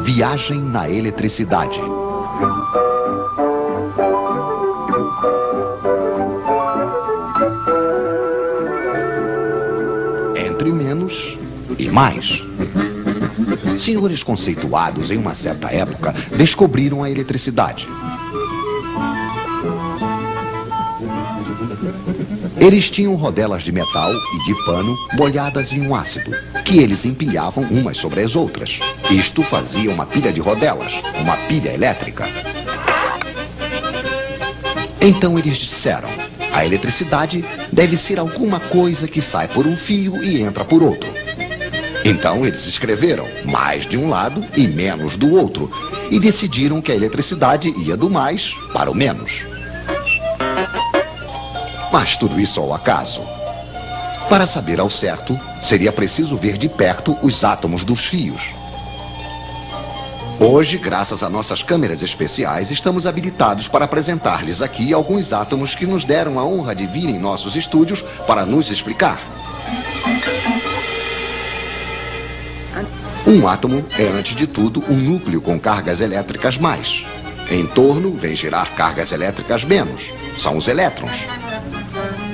Viagem na eletricidade. Entre menos e mais. Senhores conceituados em uma certa época descobriram a eletricidade. Eles tinham rodelas de metal e de pano molhadas em um ácido, que eles empilhavam umas sobre as outras. Isto fazia uma pilha de rodelas, uma pilha elétrica. Então eles disseram: a eletricidade deve ser alguma coisa que sai por um fio e entra por outro. Então eles escreveram mais de um lado e menos do outro, e decidiram que a eletricidade ia do mais para o menos. Mas tudo isso ao acaso. Para saber ao certo, seria preciso ver de perto os átomos dos fios. Hoje, graças a nossas câmeras especiais, estamos habilitados para apresentar-lhes aqui alguns átomos que nos deram a honra de vir em nossos estúdios para nos explicar. Um átomo é, antes de tudo, um núcleo com cargas elétricas mais. Em torno, vem girar cargas elétricas menos. São os elétrons.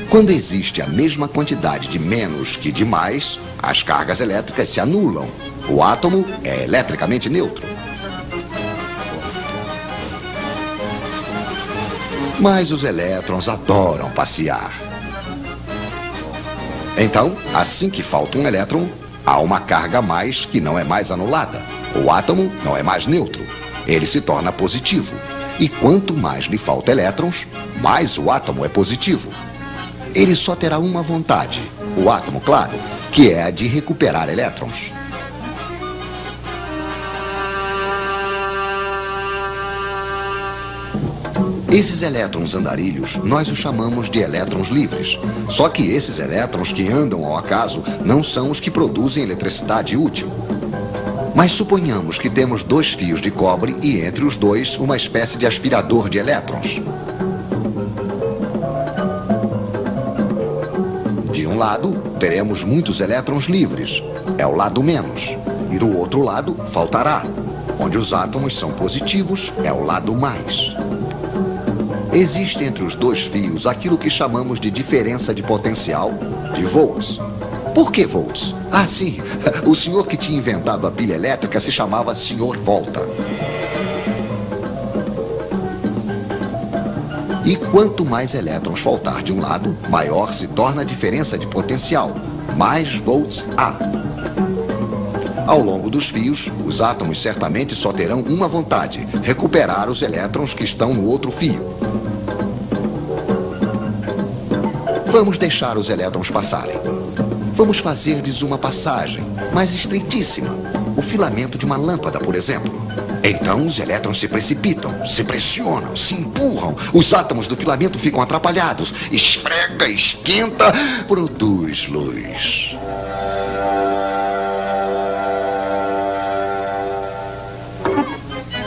Quando existe a mesma quantidade de menos que de mais, as cargas elétricas se anulam. O átomo é eletricamente neutro. Mas os elétrons adoram passear. Então, assim que falta um elétron, há uma carga a mais que não é mais anulada. O átomo não é mais neutro. Ele se torna positivo. E quanto mais lhe falta elétrons, mais o átomo é positivo. Ele só terá uma vontade, o átomo, claro, que é a de recuperar elétrons. Esses elétrons andarilhos, nós os chamamos de elétrons livres. Só que esses elétrons que andam ao acaso não são os que produzem eletricidade útil. Mas suponhamos que temos dois fios de cobre e entre os dois uma espécie de aspirador de elétrons. De um lado, teremos muitos elétrons livres, é o lado menos. E do outro lado, faltará. Onde os átomos são positivos, é o lado mais. Existe entre os dois fios aquilo que chamamos de diferença de potencial, de volts. Por que volts? Ah, sim, o senhor que tinha inventado a pilha elétrica se chamava Sr. Volta. E quanto mais elétrons faltar de um lado, maior se torna a diferença de potencial, mais volts há. Ao longo dos fios, os átomos certamente só terão uma vontade: recuperar os elétrons que estão no outro fio. Vamos deixar os elétrons passarem. Vamos fazer-lhes uma passagem, mas estreitíssima. O filamento de uma lâmpada, por exemplo. Então os elétrons se precipitam, se pressionam, se empurram. Os átomos do filamento ficam atrapalhados. Esfrega, esquenta, produz luz.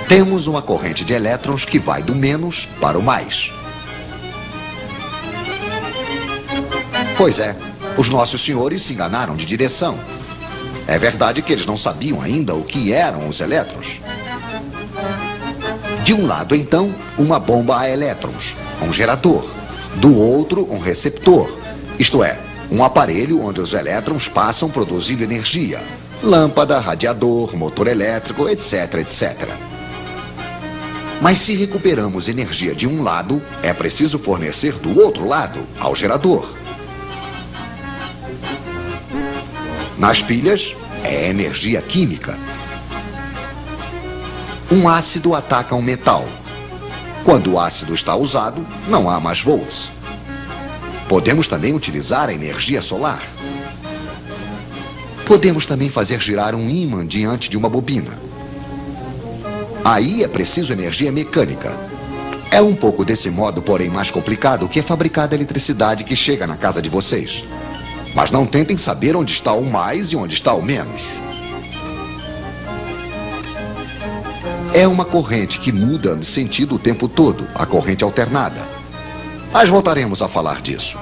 Temos uma corrente de elétrons que vai do menos para o mais. Pois é, os nossos senhores se enganaram de direção. É verdade que eles não sabiam ainda o que eram os elétrons. De um lado, então, uma bomba a elétrons, um gerador. Do outro, um receptor, isto é, um aparelho onde os elétrons passam produzindo energia. Lâmpada, radiador, motor elétrico, etc, etc. Mas se recuperamos energia de um lado, é preciso fornecer do outro lado, ao gerador. Nas pilhas, é energia química. Um ácido ataca um metal. Quando o ácido está usado, não há mais volts. Podemos também utilizar a energia solar. Podemos também fazer girar um ímã diante de uma bobina. Aí é preciso energia mecânica. É um pouco desse modo, porém mais complicado, que é fabricada a eletricidade que chega na casa de vocês. Mas não tentem saber onde está o mais e onde está o menos. É uma corrente que muda de sentido o tempo todo, a corrente alternada. Mas voltaremos a falar disso.